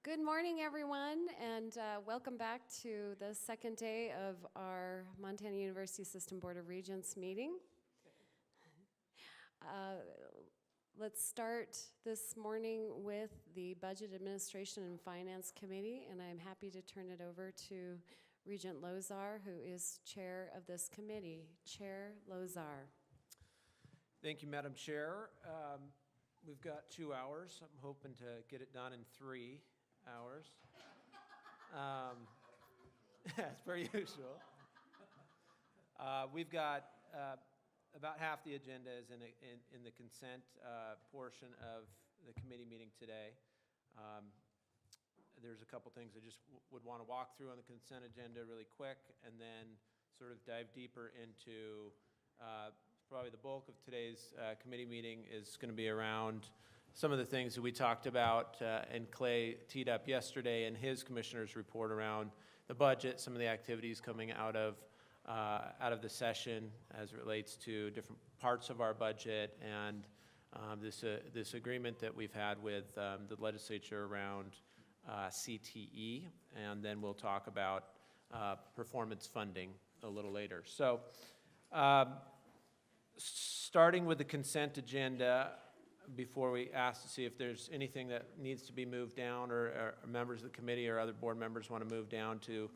Good morning, everyone, and welcome back to the second day of our Montana University System Board of Regents meeting. Let's start this morning with the Budget Administration and Finance Committee, and I'm happy to turn it over to Regent Lozar, who is chair of this committee. Chair Lozar. Thank you, Madam Chair. We've got 2 hours. I'm hoping to get it done in 3 hours. As per usual. We've got about half the agenda is in the consent portion of the committee meeting today. There's a couple things I just would want to walk through on the consent agenda really quick, and then sort of dive deeper into probably the bulk of today's committee meeting is going to be around some of the things that we talked about and Clay teed up yesterday in his commissioner's report around the budget, some of the activities coming out of the session as it relates to different parts of our budget, and this agreement that we've had with the legislature around CTE, and then we'll talk about performance funding a little later. So starting with the consent agenda, before we ask to see if there's anything that needs to be moved down or members of the committee or other board members want to move down to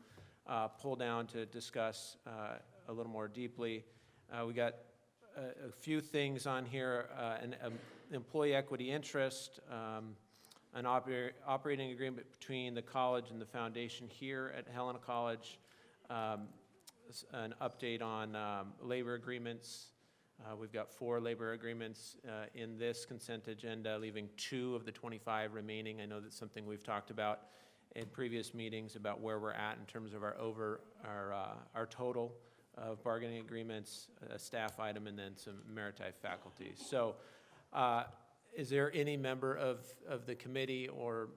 pull down to discuss a little more deeply. We got a few things on here, an employee equity interest, an operating agreement between the college and the foundation here at Helena College, an update on labor agreements. We've got 4 labor agreements in this consent agenda, leaving 2 of the 25 remaining. I know that's something we've talked about in previous meetings about where we're at in terms of our total of bargaining agreements, a staff item, and then some maritime faculty. So is there any member of the committee or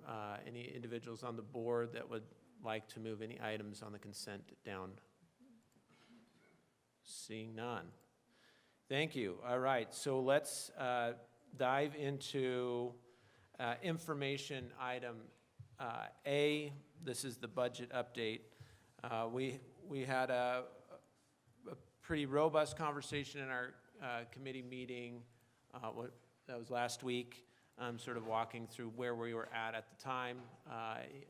any individuals on the board that would like to move any items on the consent down? Seeing none. Thank you. All right, so let's dive into information item A. This is the budget update. We had a pretty robust conversation in our committee meeting. That was last week. Sort of walking through where we were at the time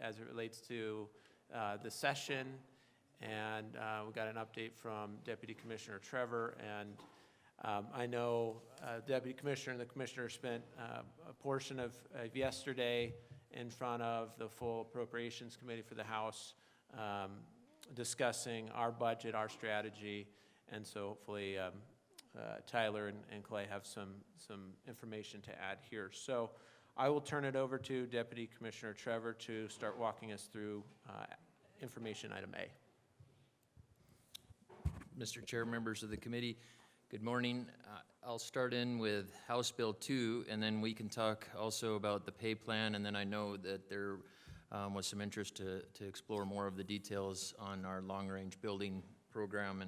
as it relates to the session, and we got an update from Deputy Commissioner Trevor, and I know Deputy Commissioner and the Commissioner spent a portion of yesterday in front of the full Appropriations Committee for the House discussing our budget, our strategy, and so hopefully Tyler and Clay have some information to add here. So I will turn it over to Deputy Commissioner Trevor to start walking us through information item A. Mr. Chair, members of the committee, good morning. I'll start in with House Bill 2, and then we can talk also about the pay plan, and then I know that there was some interest to explore more of the details on our long-range building program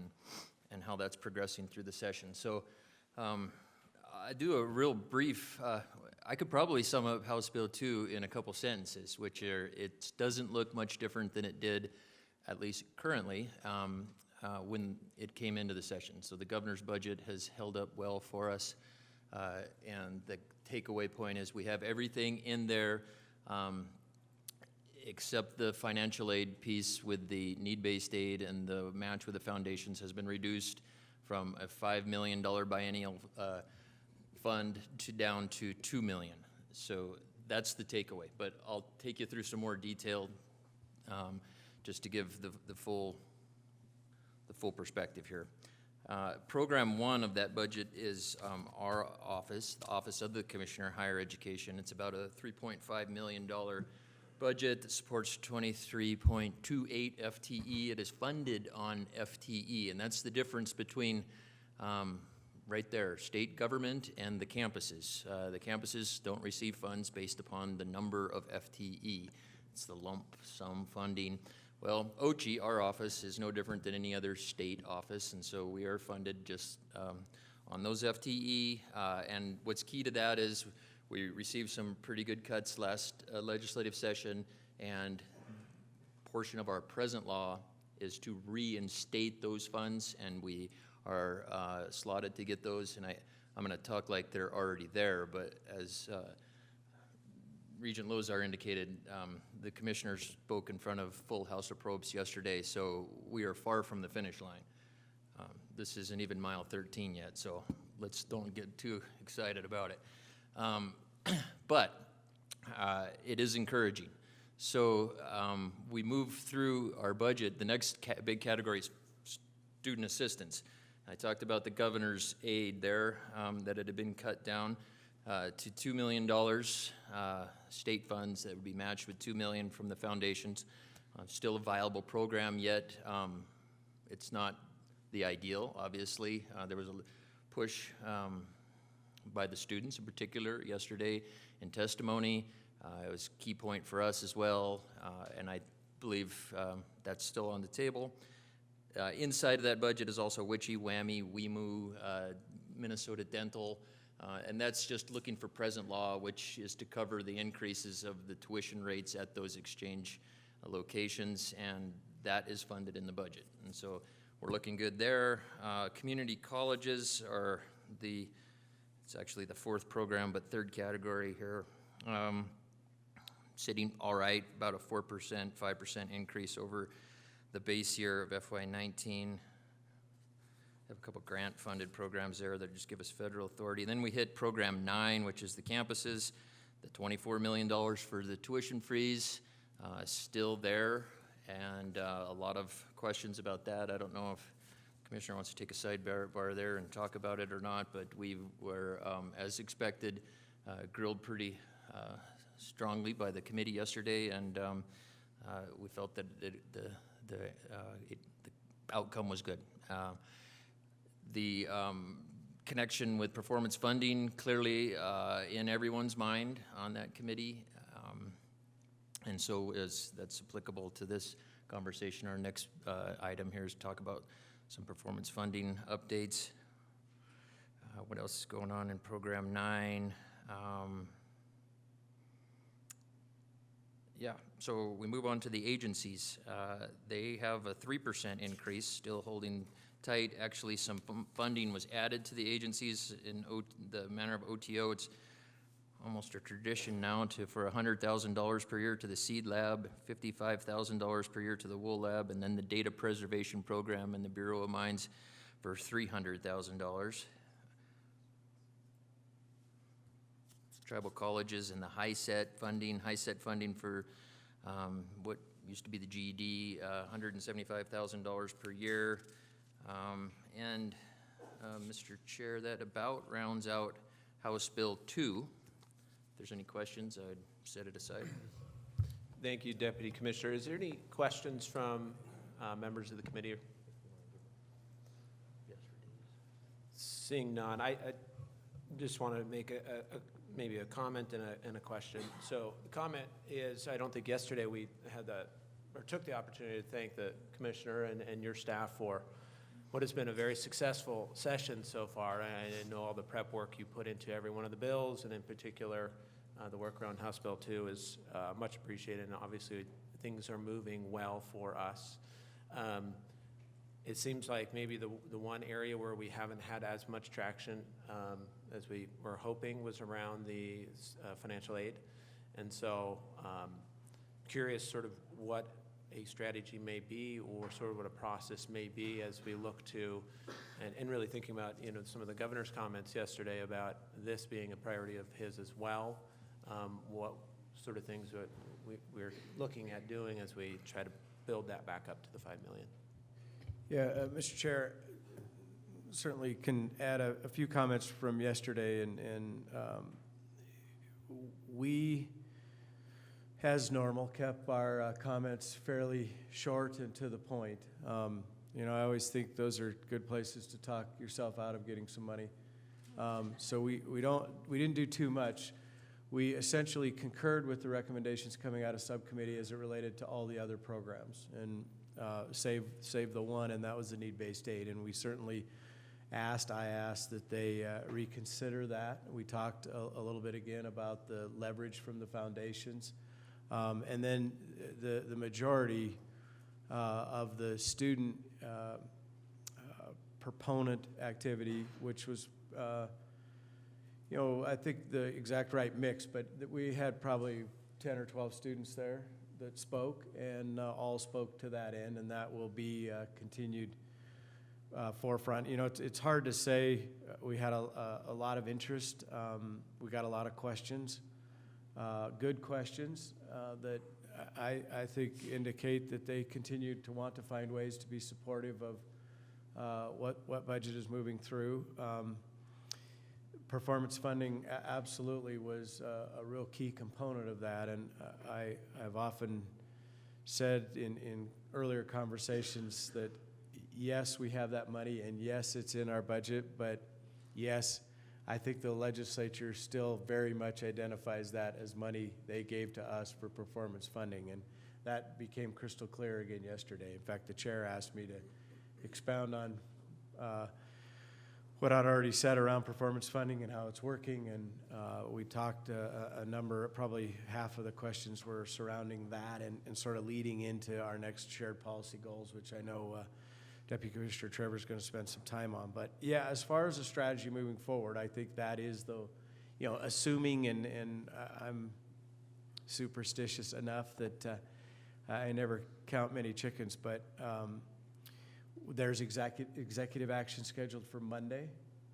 and how that's progressing through the session. So I do a real brief, I could probably sum up House Bill 2 in a couple sentences, which are, it doesn't look much different than it did, at least currently, when it came into the session. So the governor's budget has held up well for us, and the takeaway point is we have everything in there except the financial aid piece with the need-based aid, and the match with the foundations has been reduced from a $5 million biennial fund down to $2 million. So that's the takeaway, but I'll take you through some more detail just to give the full perspective here. Program 1 of that budget is our office, the Office of the Commissioner, Higher Education. It's about a $3.5 million budget that supports 23.28 FTE. It is funded on FTE, and that's the difference between right there, state government and the campuses. The campuses don't receive funds based upon the number of FTE. It's the lump sum funding. Well, OCHI, our office, is no different than any other state office, and so we are funded just on those FTE. And what's key to that is we received some pretty good cuts last legislative session, and portion of our present law is to reinstate those funds, and we are slotted to get those, and I'm going to talk like they're already there, but as Regent Lozar indicated, the commissioners spoke in front of full House of Probes yesterday, so we are far from the finish line. This isn't even mile 13 yet, so let's don't get too excited about it. But it is encouraging. So we move through our budget. The next big category is student assistance. I talked about the governor's aid there, that it had been cut down to $2 million state funds that would be matched with $2 million from the foundations. Still a viable program, yet it's not the ideal, obviously. There was a push by the students in particular yesterday in testimony. It was a key point for us as well, and I believe that's still on the table. Inside of that budget is also WICHE, WWAMI, WEMU, Minnesota Dental, and that's just looking for present law, which is to cover the increases of the tuition rates at those exchange locations, and that is funded in the budget. And so we're looking good there. Community colleges are it's actually the fourth program, but third category here. Sitting all right, about a 4%, 5% increase over the base year of FY19. Have a couple grant-funded programs there that just give us federal authority. Then we hit Program 9, which is the campuses. The $24 million for the tuition freeze still there, and a lot of questions about that. I don't know if the Commissioner wants to take a sidebar there and talk about it or not, but we were, as expected, grilled pretty strongly by the committee yesterday, and we felt that the outcome was good. The connection with performance funding clearly in everyone's mind on that committee, and so that's applicable to this conversation. Our next item here is to talk about some performance funding updates. What else is going on in Program 9? Yeah, so we move on to the agencies. They have a 3% increase, still holding tight. Actually, some funding was added to the agencies in the manner of OTO. It's almost a tradition now for $100,000 per year to the Seed Lab, $55,000 per year to the Wool Lab, and then the Data Preservation Program in the Bureau of Mines for $300,000. Tribal colleges and the HISET funding for what used to be the GED, $175,000 per year. And Mr. Chair, that about rounds out House Bill 2. If there's any questions, I'd set it aside. Thank you, Deputy Commissioner. Is there any questions from members of the committee? Seeing none, I just want to make maybe a comment and a question. So the comment is, I don't think yesterday we had took the opportunity to thank the Commissioner and your staff for what has been a very successful session so far. I know all the prep work you put into every one of the bills, and in particular, the work around House Bill 2 is much appreciated, and obviously things are moving well for us. It seems like maybe the one area where we haven't had as much traction as we were hoping was around the financial aid. And so curious sort of what a strategy may be, or sort of what a process may be as we look to, and really thinking about, some of the governor's comments yesterday about this being a priority of his as well. What sort of things that we're looking at doing as we try to build that back up to the $5 million. Yeah, Mr. Chair, certainly can add a few comments from yesterday, and we, as normal, kept our comments fairly short and to the point. I always think those are good places to talk yourself out of getting some money. So we didn't do too much. We essentially concurred with the recommendations coming out of subcommittee as it related to all the other programs, and save the one, and that was the need-based aid. And we certainly I asked that they reconsider that. We talked a little bit again about the leverage from the foundations. And then the majority of the student proponent activity, which was, you know, I think the exact right mix, but we had probably 10 or 12 students there that spoke, and all spoke to that end, and that will be continued forefront. You know, it's hard to say. We had a lot of interest. We got a lot of questions, good questions that I think indicate that they continue to want to find ways to be supportive of what budget is moving through. Performance funding absolutely was a real key component of that, and I've often said in earlier conversations that yes, we have that money, and yes, it's in our budget, but yes, I think the legislature still very much identifies that as money they gave to us for performance funding, and that became crystal clear again yesterday. In fact, the chair asked me to expound on what I'd already said around performance funding and how it's working, and we talked a number, probably half of the questions were surrounding that and sort of leading into our next shared policy goals, which I know Deputy Commissioner Trevor is going to spend some time on. But yeah, as far as the strategy moving forward, I think that is the, you know, assuming, and I'm superstitious enough that I never count many chickens, but there's executive action scheduled for Monday.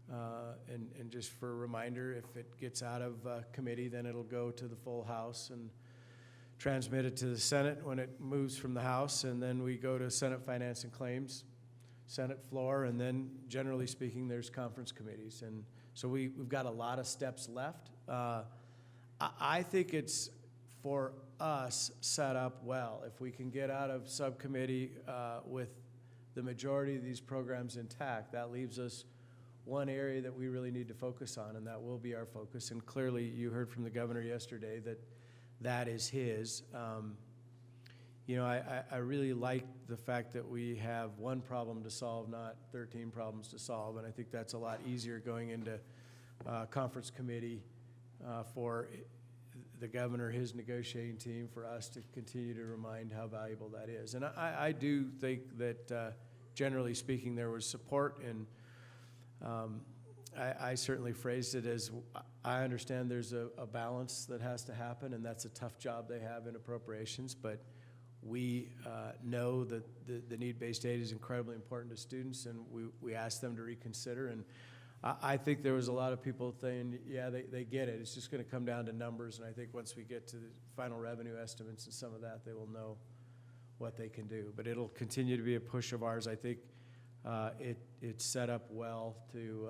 And just for a reminder, if it gets out of committee, then it'll go to the full House and transmitted to the Senate when it moves from the House, and then we go to Senate Finance and Claims, Senate floor, and then generally speaking, there's conference committees. And so we've got a lot of steps left. I think it's, for us, set up well. If we can get out of subcommittee with the majority of these programs intact, that leaves us one area that we really need to focus on, and that will be our focus. And clearly, you heard from the governor yesterday that that is his. You know, I really like the fact that we have one problem to solve, not 13 problems to solve, and I think that's a lot easier going into conference committee for the governor, his negotiating team, for us to continue to remind how valuable that is. And I do think that, generally speaking, there was support, and I certainly phrased it as, I understand there's a balance that has to happen, and that's a tough job they have in appropriations, but we know that the need-based aid is incredibly important to students, and we asked them to reconsider. And I think there was a lot of people saying, yeah, they get it. It's just going to come down to numbers, and I think once we get to the final revenue estimates and some of that, they will know what they can do. But it'll continue to be a push of ours. I think it's set up well to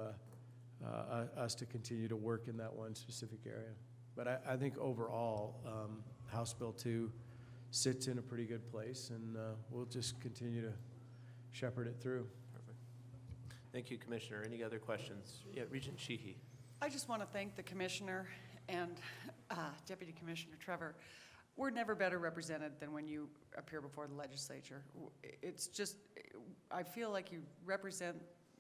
us to continue to work in that one specific area. But I think overall, House Bill 2 sits in a pretty good place, and we'll just continue to shepherd it through. Perfect. Thank you, Commissioner. Any other questions? Yeah, Regent Sheehy. I just want to thank the Commissioner and Deputy Commissioner Trevor. We're never better represented than when you appear before the legislature. It's just, I feel like you represent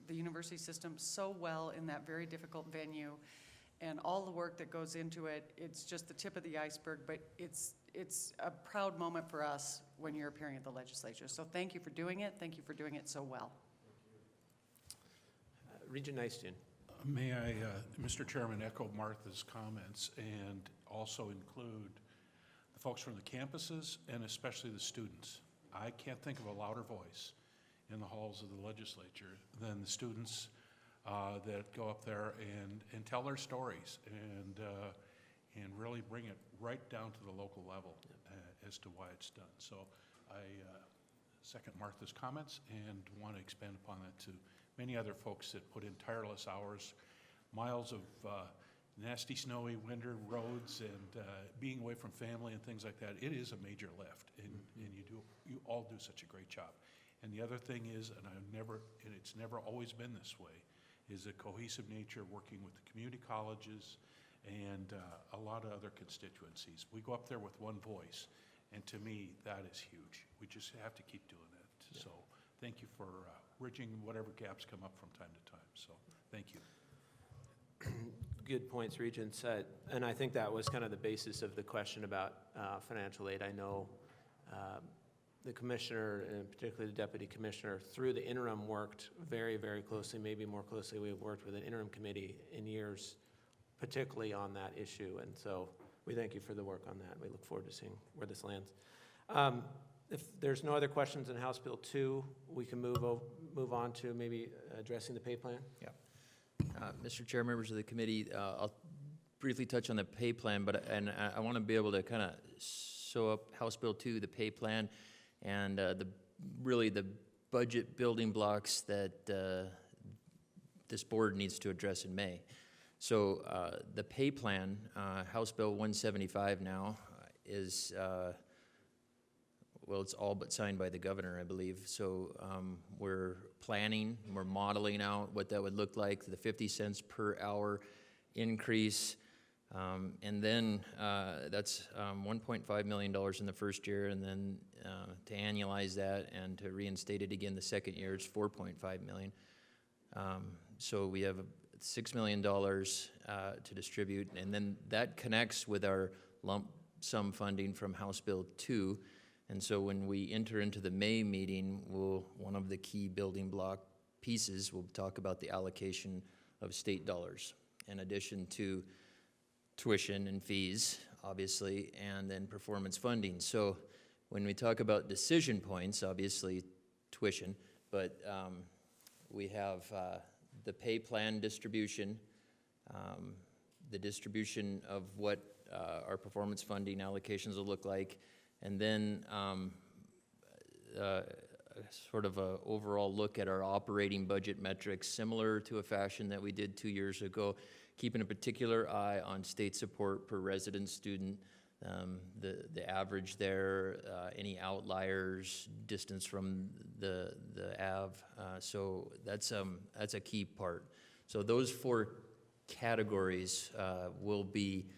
the university system so well in that very difficult venue, and all the work that goes into it. It's just the tip of the iceberg, but it's a proud moment for us when you're appearing at the legislature. So thank you for doing it. Thank you for doing it so well. Regent Nystuen. May I, Mr. Chairman, echo Martha's comments and also include the folks from the campuses and especially the students. I can't think of a louder voice in the halls of the legislature than the students that go up there and tell their stories and really bring it right down to the local level as to why it's done. So I second Martha's comments and want to expand upon that to many other folks that put in tireless hours, miles of nasty, snowy winter roads, and being away from family and things like that. It is a major lift, and you all do such a great job. And the other thing is, and it's never always been this way, is a cohesive nature working with the community colleges and a lot of other constituencies. We go up there with one voice, and to me, that is huge. We just have to keep doing it. Yeah. So thank you for bridging whatever gaps come up from time to time, so thank you. Good points, Regents. And I think that was kind of the basis of the question about financial aid. I know the commissioner, and particularly the deputy commissioner, through the interim worked very, very closely, maybe more closely we've worked with an interim committee in years, particularly on that issue. And so we thank you for the work on that. We look forward to seeing where this lands. If there's no other questions in House Bill 2, we can move on to maybe addressing the pay plan. Yeah. Mr. Chair, members of the committee, I'll briefly touch on the pay plan, but I want to be able to kind of sew up House Bill 2, the pay plan, and really the budget building blocks that this board needs to address in May. So the pay plan, House Bill 175 now, is, well, it's all but signed by the governor, I believe. So we're planning, we're modeling out what that would look like, the 50 cents per hour increase. And then that's $1.5 million in the first year, and then to annualize that and to reinstate it again the second year, it's $4.5 million. So we have $6 million to distribute, and then that connects with our lump sum funding from House Bill 2. And so when we enter into the May meeting, one of the key building block pieces, we'll talk about the allocation of state dollars, in addition to tuition and fees, obviously, and then performance funding. So when we talk about decision points, obviously tuition, but we have the pay plan distribution, the distribution of what our performance funding allocations will look like, and then sort of an overall look at our operating budget metrics, similar to a fashion that we did 2 years ago, keeping a particular eye on state support per resident student, the average there, any outliers, distance from the AV. So that's a key part. So those 4 categories will be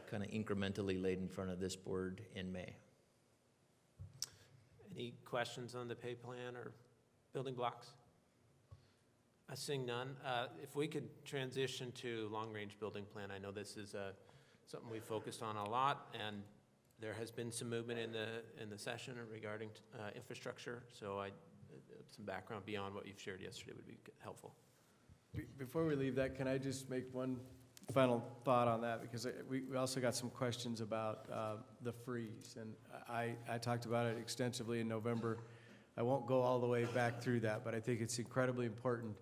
kind of incrementally laid in front of this board in May. Any questions on the pay plan or building blocks? Seeing none, if we could transition to long-range building plan. I know this is something we focused on a lot, and there has been some movement in the session regarding infrastructure. So some background beyond what you've shared yesterday would be helpful. Before we leave that, can I just make one final thought on that? Because we also got some questions about the freeze, and I talked about it extensively in November. I won't go all the way back through that, but I think it's incredibly important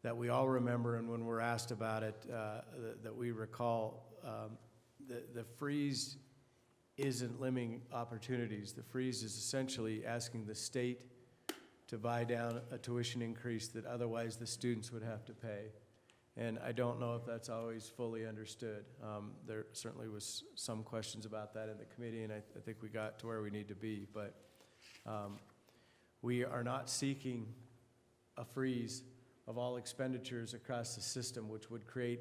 that we all remember, and when we're asked about it, that we recall the freeze isn't limiting opportunities. The freeze is essentially asking the state to buy down a tuition increase that otherwise the students would have to pay. And I don't know if that's always fully understood. There certainly was some questions about that in the committee, and I think we got to where we need to be. But we are not seeking a freeze of all expenditures across the system, which would create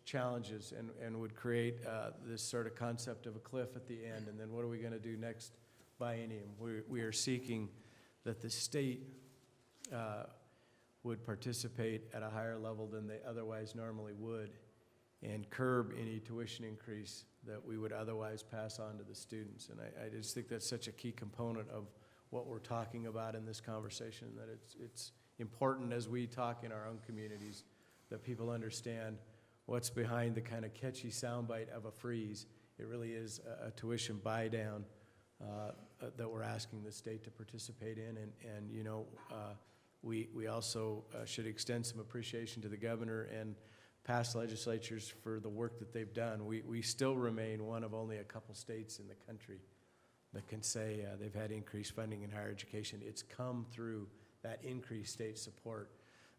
challenges and would create this sort of concept of a cliff at the end. And then what are we going to do next biennium? We are seeking that the state would participate at a higher level than they otherwise normally would, and curb any tuition increase that we would otherwise pass on to the students. And I just think that's such a key component of what we're talking about in this conversation, that it's important as we talk in our own communities that people understand what's behind the kind of catchy soundbite of a freeze. It really is a tuition buy down that we're asking the state to participate in. And you know, we also should extend some appreciation to the governor and past legislatures for the work that they've done. We still remain one of only a couple states in the country that can say they've had increased funding in higher education. It's come through that increased state support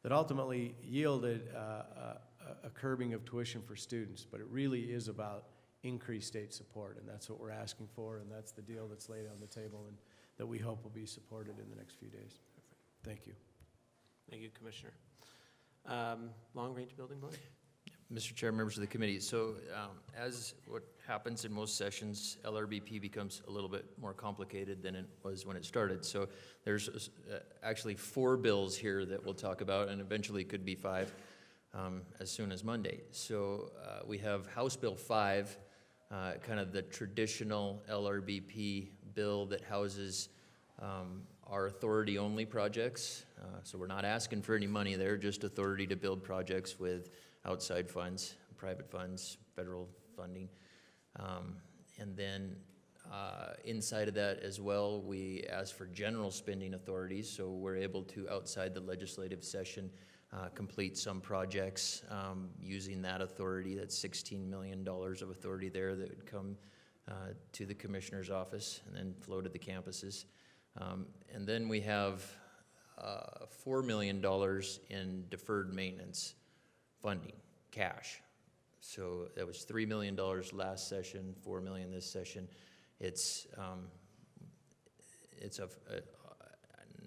that ultimately yielded a curbing of tuition for students. But it really is about increased state support, and that's what we're asking for, and that's the deal that's laid on the table and that we hope will be supported in the next few days. Thank you. Thank you, Commissioner. Long-range building plan? Mr. Chair, members of the committee, so as what happens in most sessions, LRBP becomes a little bit more complicated than it was when it started. So there's actually 4 bills here that we'll talk about, and eventually could be 5 as soon as Monday. So we have House Bill 5, kind of the traditional LRBP bill that houses our authority-only projects. So we're not asking for any money there, just authority to build projects with outside funds, private funds, federal funding. And then inside of that as well, we ask for general spending authorities, so we're able to, outside the legislative session, complete some projects using that authority. That's $16 million of authority there that would come to the commissioner's office and then flow to the campuses. And then we have $4 million in deferred maintenance funding, cash. So that was $3 million last session, $4 million this session. It's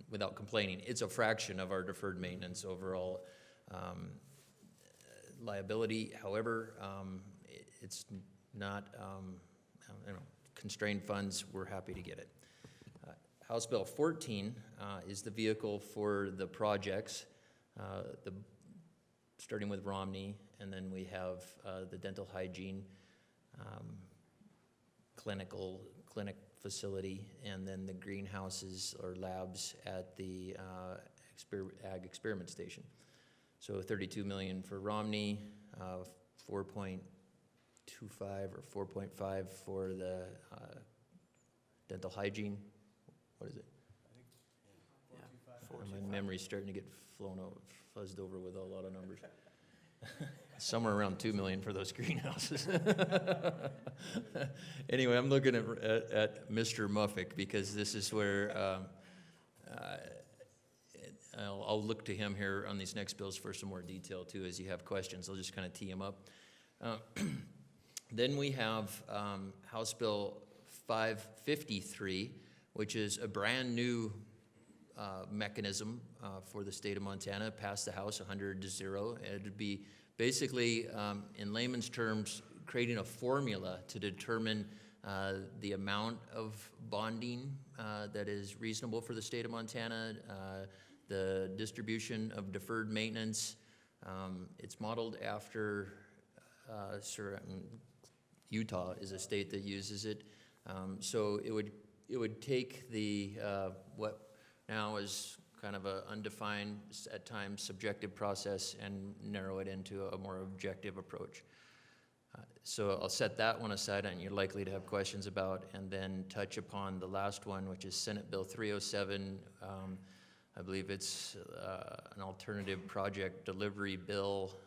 without complaining, it's a fraction of our deferred maintenance overall liability. However, it's not, constrained funds. We're happy to get it. House Bill 14 is the vehicle for the projects, starting with Romney, and then we have the dental hygiene clinic facility, and then the greenhouses or labs at the ag experiment station. So $32 million for Romney, 4.25 or 4.5 for the dental hygiene. What is it? My memory's starting to get fuzzed over with a lot of numbers. Somewhere around 2 million for those greenhouses. Anyway, I'm looking at Mr. Muffick because this is where I'll look to him here on these next bills for some more detail too. As you have questions, I'll just kind of tee him up. Then we have House Bill 553, which is a brand new mechanism for the state of Montana. Passed the House 100-0. It'd be basically, in layman's terms, creating a formula to determine the amount of bonding that is reasonable for the state of Montana, the distribution of deferred maintenance. It's modeled after Utah is a state that uses it. So it would take the what now is kind of an undefined, at times subjective process and narrow it into a more objective approach. So I'll set that one aside, and you're likely to have questions about, and then touch upon the last one, which is Senate Bill 307. I believe it's an alternative project delivery bill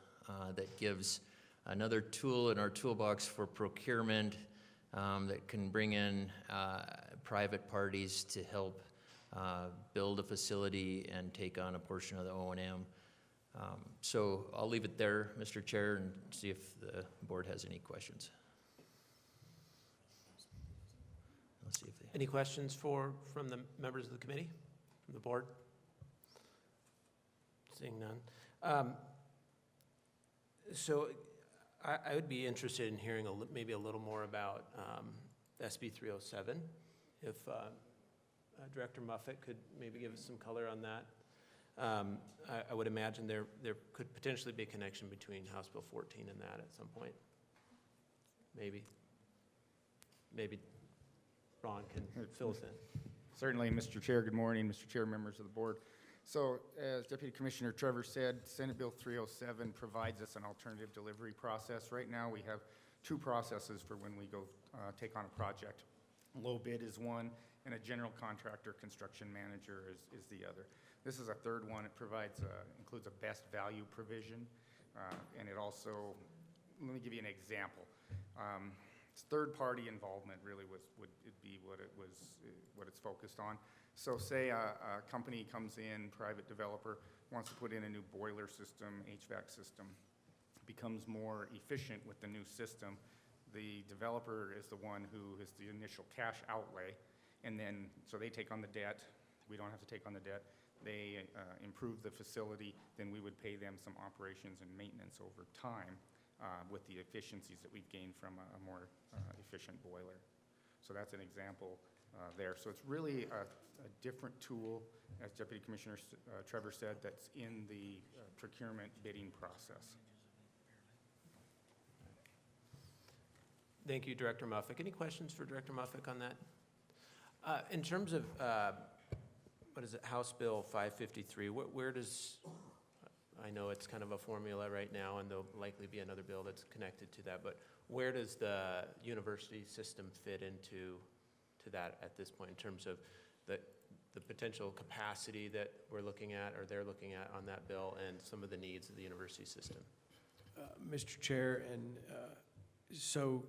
that gives another tool in our toolbox for procurement that can bring in private parties to help build a facility and take on a portion of the O&M. So I'll leave it there, Mr. Chair, and see if the board has any questions. Let's see if they... Any questions from the members of the committee, from the board? Seeing none. So I would be interested in hearing maybe a little more about SB 307, if Director Muffick could maybe give us some color on that. I would imagine there could potentially be a connection between House Bill 14 and that at some point. Maybe Ron can fill us in. Certainly, Mr. Chair. Good morning, Mr. Chair, members of the board. So, as Deputy Commissioner Trevor said, Senate Bill 307 provides us an alternative delivery process. Right now, we have 2 processes for when we go take on a project. Low bid is one, and a general contractor construction manager is the other. This is a third one. It provides includes a best value provision, and it also, let me give you an example. Third-party involvement really would be what it's focused on. So say a company comes in, private developer, wants to put in a new boiler system, HVAC system, becomes more efficient with the new system. The developer is the one who is the initial cash outlay, and then, so they take on the debt. We don't have to take on the debt. They improve the facility, then we would pay them some operations and maintenance over time. with the efficiencies that we've gained from a more efficient boiler. So that's an example there. So it's really a different tool, as Deputy Commissioner Trevor said, that's in the procurement bidding process. Thank you, Director Muffick. Any questions for Director Muffick on that? In terms of, what is it, House Bill 553, where does, I know it's kind of a formula right now, and there'll likely be another bill that's connected to that, but where does the university system fit into that at this point in terms of the potential capacity that we're looking at or they're looking at on that bill and some of the needs of the university system? Mr. Chair, and so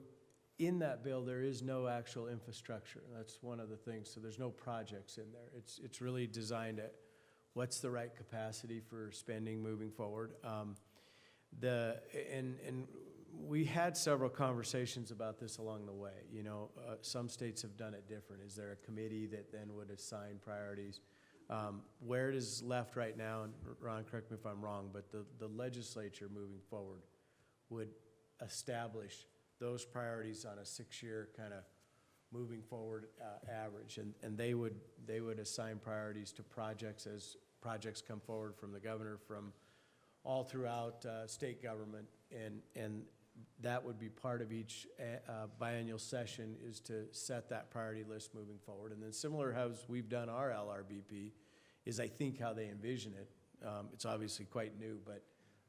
in that bill, there is no actual infrastructure. That's one of the things. So there's no projects in there. It's really designed at what's the right capacity for spending moving forward. And we had several conversations about this along the way. You know, some states have done it different. Is there a committee that then would assign priorities? Where it is left right now, and Ron, correct me if I'm wrong, but the legislature moving forward would establish those priorities on a 6-year kind of moving forward average, and they would assign priorities to projects as projects come forward from the governor, from all throughout state government, and that would be part of each biennial session, is to set that priority list moving forward. And then similar as we've done our LRBP is, I think, how they envision it. It's obviously quite new, but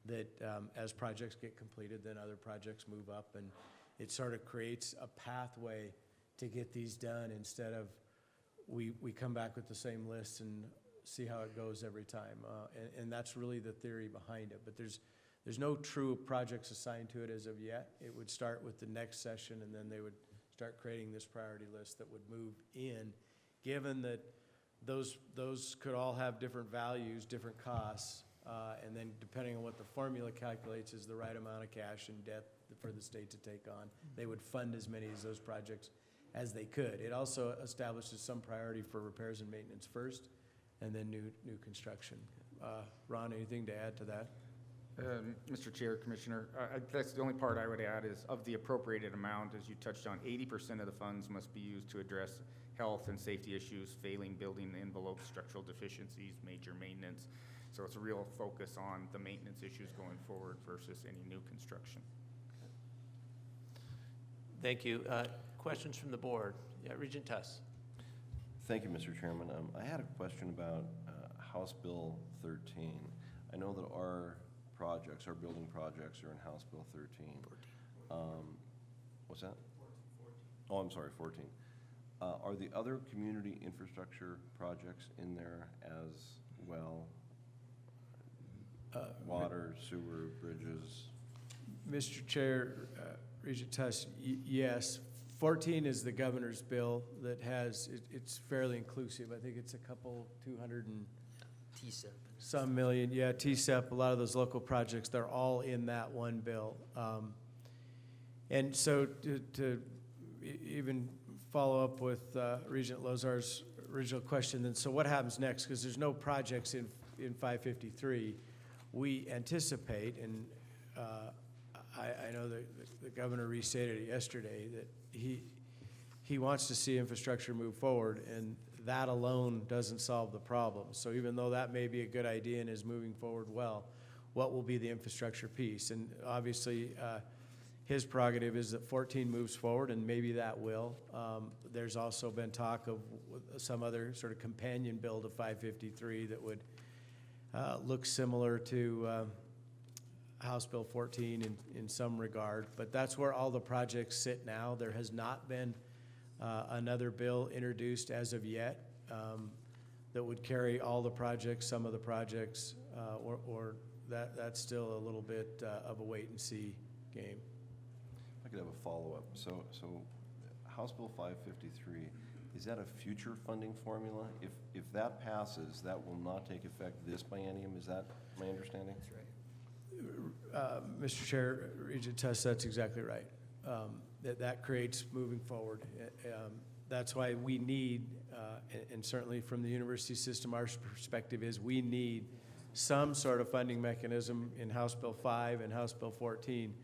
that as projects get completed, then other projects move up, and it sort of creates a pathway to get these done instead of we come back with the same list and see how it goes every time. And that's really the theory behind it. But there's no true projects assigned to it as of yet. It would start with the next session, and then they would start creating this priority list that would move in, given that those could all have different values, different costs, and then depending on what the formula calculates is the right amount of cash and debt for the state to take on, they would fund as many of those projects as they could. It also establishes some priority for repairs and maintenance first, and then new construction. Ron, anything to add to that? Mr. Chair, Commissioner, that's the only part I would add is of the appropriated amount, as you touched on, 80% of the funds must be used to address health and safety issues, failing building envelope, structural deficiencies, major maintenance. So it's a real focus on the maintenance issues going forward versus any new construction. Thank you. Questions from the board? Yeah, Regent Tuss. Thank you, Mr. Chairman. I had a question about House Bill 13. I know that our projects, our building projects are in House Bill 13. What's that? 14. Oh, I'm sorry, 14. Are the other community infrastructure projects in there as well? Water, sewer, bridges? Mr. Chair, Regent Tuss, yes. 14 is the governor's bill that has, it's fairly inclusive. I think it's a couple, 200 and TSEP. some million. Yeah, TSEP, a lot of those local projects, they're all in that one bill. And so to even follow up with Regent Lozar's original question, then so what happens next? Because there's no projects in 553. We anticipate, and I know that the governor restated it yesterday, that he wants to see infrastructure move forward, and that alone doesn't solve the problem. So even though that may be a good idea and is moving forward well, what will be the infrastructure piece? And obviously, his prerogative is that 14 moves forward, and maybe that will. There's also been talk of some other sort of companion bill to 553 that would look similar to House Bill 14 in some regard, but that's where all the projects sit now. There has not been another bill introduced as of yet that would carry all the projects, some of the projects, or that's still a little bit of a wait and see game. I could have a follow-up. So House Bill 553, is that a future funding formula? If that passes, that will not take effect this biennium, is that my understanding? That's right. Mr. Chair, Regent Tuss, that's exactly right. That creates moving forward. That's why we need, and certainly from the university system, our perspective is we need some sort of funding mechanism in House Bill 5 and House Bill 14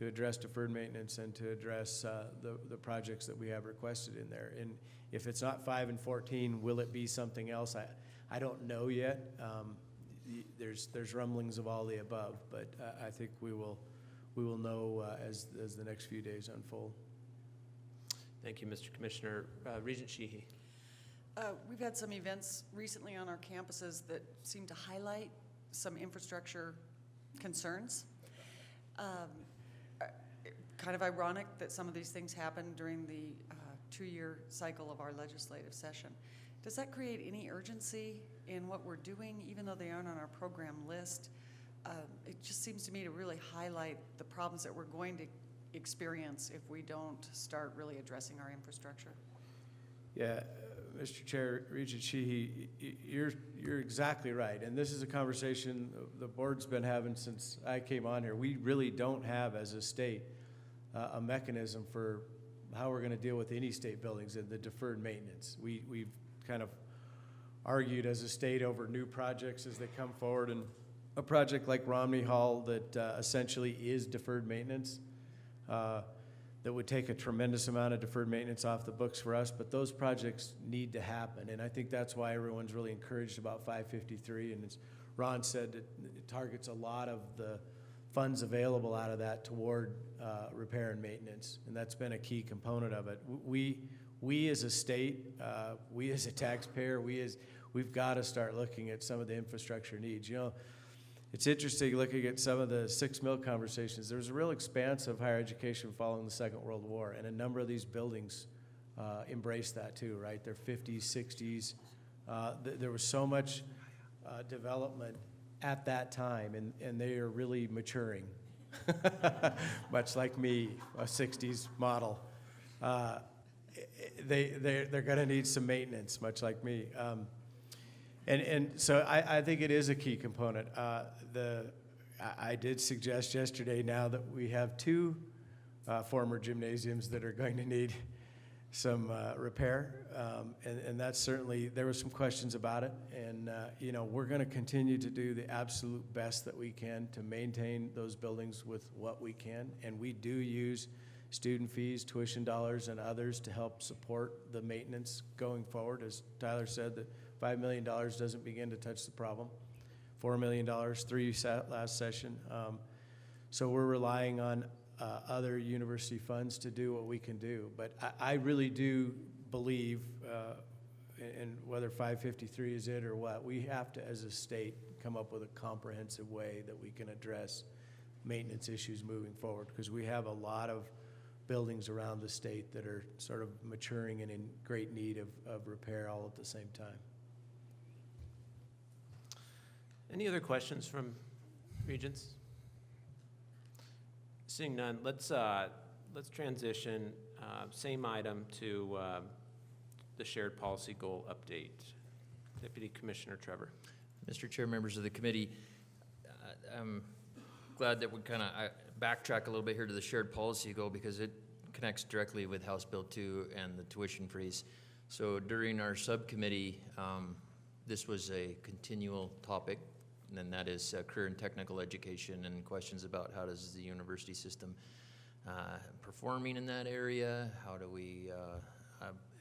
to address deferred maintenance and to address the projects that we have requested in there. And if it's not 5 and 14, will it be something else? I don't know yet. There's rumblings of all the above, but I think we will know as the next few days unfold. Thank you, Mr. Commissioner. Regent Sheehy. We've had some events recently on our campuses that seem to highlight some infrastructure concerns. Kind of ironic that some of these things happen during the 2-year cycle of our legislative session. Does that create any urgency in what we're doing, even though they aren't on our program list? It just seems to me to really highlight the problems that we're going to experience if we don't start really addressing our infrastructure. Yeah, Mr. Chair, Regent Sheehy, you're exactly right. And this is a conversation the board's been having since I came on here. We really don't have, as a state, a mechanism for how we're going to deal with any state buildings and the deferred maintenance. We've kind of argued as a state over new projects as they come forward, and a project like Romney Hall that essentially is deferred maintenance, that would take a tremendous amount of deferred maintenance off the books for us, but those projects need to happen. And I think that's why everyone's really encouraged about 553. And as Ron said, it targets a lot of the funds available out of that toward repair and maintenance. And that's been a key component of it. We as a state, we as a taxpayer, we've got to start looking at some of the infrastructure needs. You know, it's interesting looking at some of the 6 mil conversations. There was a real expanse of higher education following the Second World War, and a number of these buildings embraced that too, right? They're 50s, 60s. There was so much development at that time, and they are really maturing, much like me, a 60s model. They're going to need some maintenance, much like me. And so I think it is a key component. I did suggest yesterday now that we have 2 former gymnasiums that are going to need some repair, and that's certainly, there were some questions about it, and you know, we're going to continue to do the absolute best that we can to maintain those buildings with what we can, and we do use student fees, tuition dollars, and others to help support the maintenance going forward. As Tyler said, that $5 million doesn't begin to touch the problem. $4 million, 3 last session. So we're relying on other university funds to do what we can do. But I really do believe, and whether 553 is it or what, we have to, as a state, come up with a comprehensive way that we can address maintenance issues moving forward, because we have a lot of buildings around the state that are sort of maturing and in great need of repair all at the same time. Any other questions from Regents? Seeing none, let's transition, same item to the shared policy goal update. Deputy Commissioner Trevor. Mr. Chair, members of the committee, I'm glad that we kind of backtrack a little bit here to the shared policy goal, because it connects directly with House Bill 2 and the tuition freeze. So during our subcommittee, this was a continual topic, and that is career and technical education, and questions about how does the university system performing in that area, how do we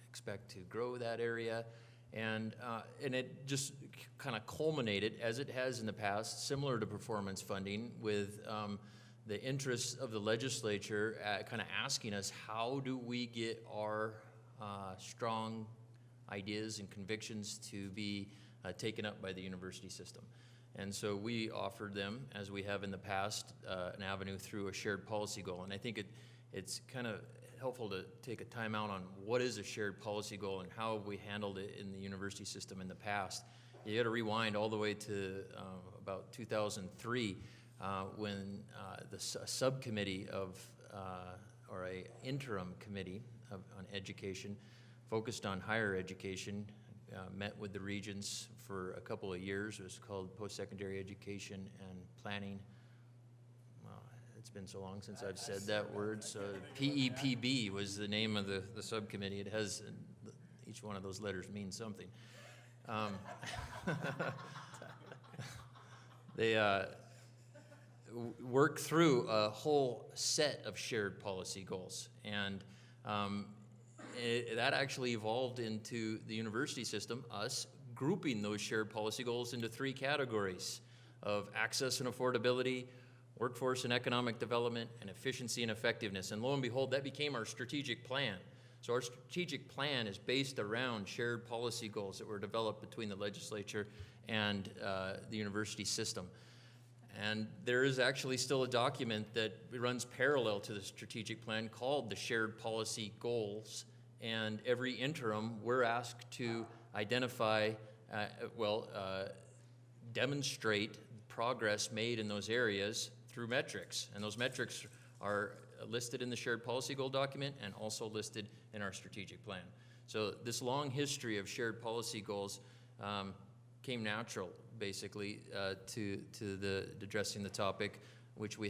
expect to grow that area, and it just kind of culminated, as it has in the past, similar to performance funding, with the interests of the legislature kind of asking us, how do we get our strong ideas and convictions to be taken up by the university system? And so we offered them, as we have in the past, an avenue through a shared policy goal. And I think it's kind of helpful to take a time out on what is a shared policy goal and how we handled it in the university system in the past. You got to rewind all the way to about 2003, when the subcommittee of, or a interim committee on education focused on higher education, met with the Regents for a couple of years. It was called Post-Secondary Education and Planning. Well, it's been so long since I've said that word. So PEPB was the name of the subcommittee. It has, each one of those letters means something. work through a whole set of shared policy goals. And that actually evolved into the university system, us grouping those shared policy goals into 3 categories of access and affordability, workforce and economic development, and efficiency and effectiveness. And lo and behold, that became our strategic plan. So our strategic plan is based around shared policy goals that were developed between the legislature and the university system. And there is actually still a document that runs parallel to the strategic plan called the Shared Policy Goals. And every interim, we're asked to identify, demonstrate progress made in those areas through metrics. And those metrics are listed in the Shared Policy Goal document and also listed in our strategic plan. So this long history of shared policy goals came natural, basically, to addressing the topic, which we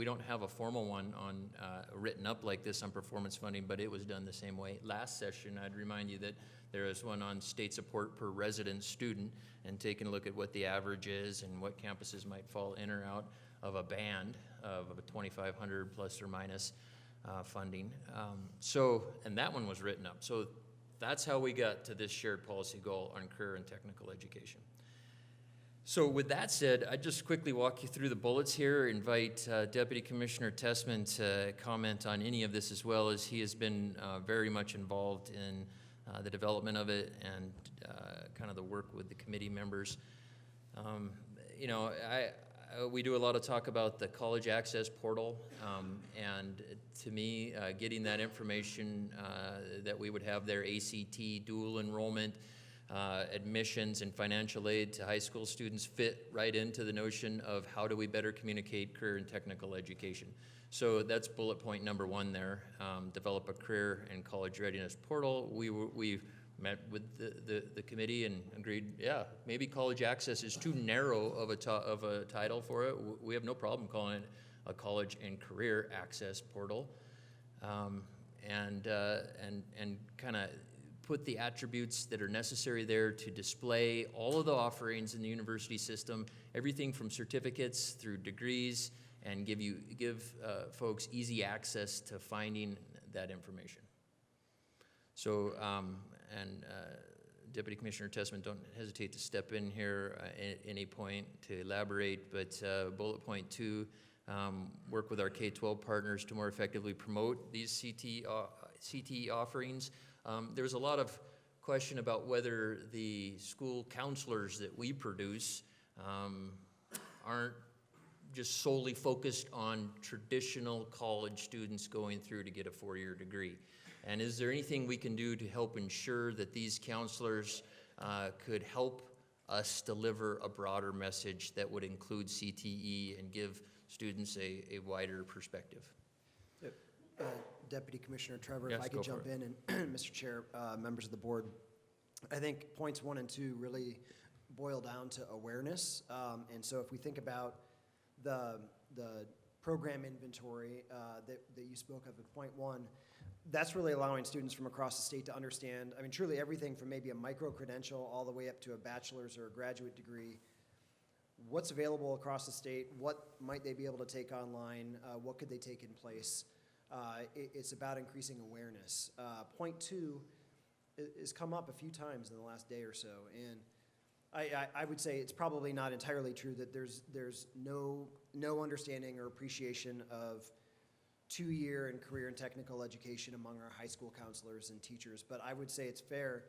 don't have a formal one on written up like this on performance funding, but it was done the same way. Last session, I'd remind you that there is one on state support per resident student and taking a look at what the average is and what campuses might fall in or out of a band of a 2,500 plus or minus funding. And that one was written up. So that's how we got to this shared policy goal on career and technical education. So with that said, I'd just quickly walk you through the bullets here, invite Deputy Commissioner Tessman to comment on any of this, as well as he has been very much involved in the development of it and kind of the work with the committee members. We do a lot of talk about the college access portal, and to me, getting that information that we would have there, ACT, dual enrollment, admissions and financial aid to high school students, fit right into the notion of how do we better communicate career and technical education. So that's bullet point number 1 there, develop a career and college readiness portal. We met with the committee and agreed, yeah, maybe college access is too narrow of a title for it. We have no problem calling it a college and career access portal, and kind of put the attributes that are necessary there to display all of the offerings in the university system, everything from certificates through degrees, and give folks easy access to finding that information. So, Deputy Commissioner Tessman, don't hesitate to step in here at any point to elaborate, but bullet point 2, work with our K-12 partners to more effectively promote these CTE offerings. There's a lot of question about whether the school counselors that we produce aren't just solely focused on traditional college students going through to get a 4-year degree. And is there anything we can do to help ensure that these counselors could help us deliver a broader message that would include CTE and give students a wider perspective? Deputy Commissioner Trevor, Yes, if I could jump in, and Mr. Chair, members of the board, I think points 1 and 2 really boil down to awareness. And so if we think about the program inventory that you spoke of at point 1, that's really allowing students from across the state to understand, I mean, truly everything from maybe a micro-credential all the way up to a bachelor's or a graduate degree. What's available across the state? What might they be able to take online? What could they take in place? It's about increasing awareness. Point 2 has come up a few times in the last day or so, and I would say it's probably not entirely true that there's no understanding or appreciation of 2-year and career and technical education among our high school counselors and teachers, but I would say it's fair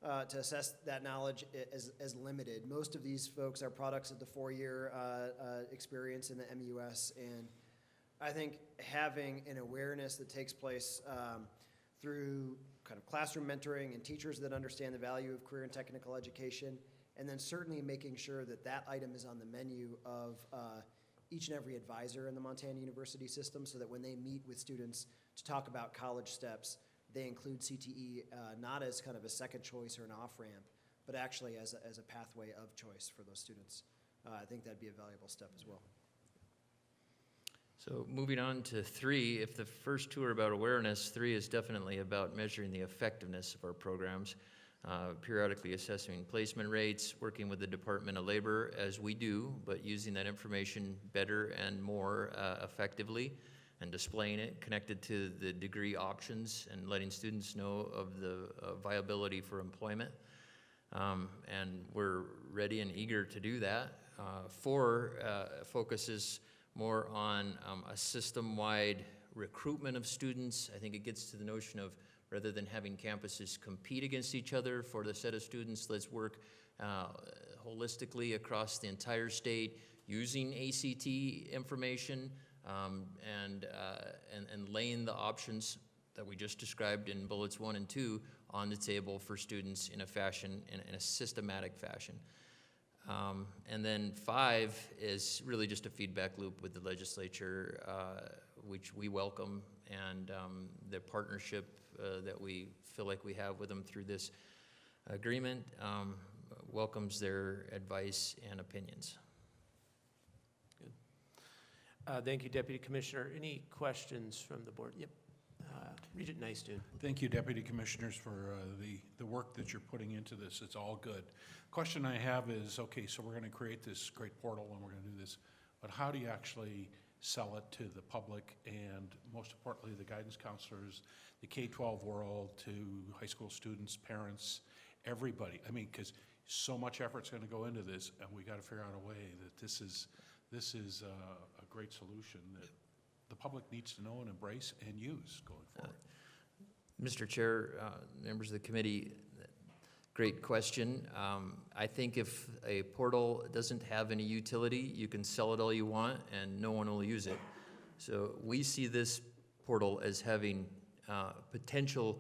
to assess that knowledge as limited. Most of these folks are products of the 4-year experience in the MUS, and I think having an awareness that takes place through kind of classroom mentoring and teachers that understand the value of career and technical education, and then certainly making sure that that item is on the menu of each and every advisor in the Montana University system, so that when they meet with students to talk about college steps, they include CTE not as kind of a second choice or an off-ramp, but actually as a pathway of choice for those students. I think that'd be a valuable step as well. So moving on to 3, if the first 2 are about awareness, 3 is definitely about measuring the effectiveness of our programs. periodically assessing placement rates, working with the Department of Labor as we do, but using that information better and more effectively, and displaying it, connected to the degree options and letting students know of the viability for employment. And we're ready and eager to do that. 4 focuses more on a system-wide recruitment of students. I think it gets to the notion of, rather than having campuses compete against each other for the set of students, let's work holistically across the entire state using ACT information, and laying the options that we just described in bullets 1 and 2 on the table for students in a fashion, in a systematic fashion. And then 5 is really just a feedback loop with the legislature, which we welcome, and the partnership that we feel like we have with them through this agreement welcomes their advice and opinions. Thank you, Deputy Commissioner. Any questions from the board? Yep. Regent Nystuen. Thank you, Deputy Commissioners, for the work that you're putting into this. It's all good. Question I have is, okay, so we're going to create this great portal and we're going to do this, but how do you actually sell it to the public and, most importantly, the guidance counselors, the K-12 world, to high school students, parents, everybody? I mean, because so much effort's going to go into this, and we got to figure out a way that this is a great solution that the public needs to know and embrace and use going forward. Mr. Chair, members of the committee, great question. I think if a portal doesn't have any utility, you can sell it all you want and no one will use it. So we see this portal as having potentially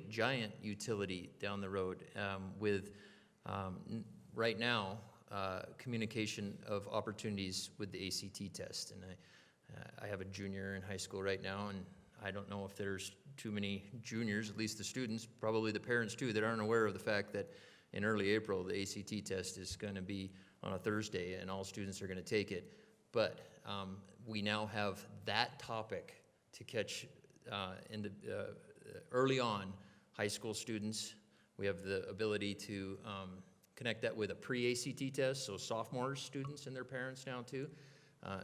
giant utility down the road, with right now communication of opportunities with the ACT test. And I have a junior in high school right now, and I don't know if there's too many juniors, at least the students, probably the parents too, that aren't aware of the fact that in early April, the ACT test is going to be on a Thursday and all students are going to take it. But we now have that topic to catch early on high school students. We have the ability to connect that with a pre-ACT test, so sophomore students and their parents now too.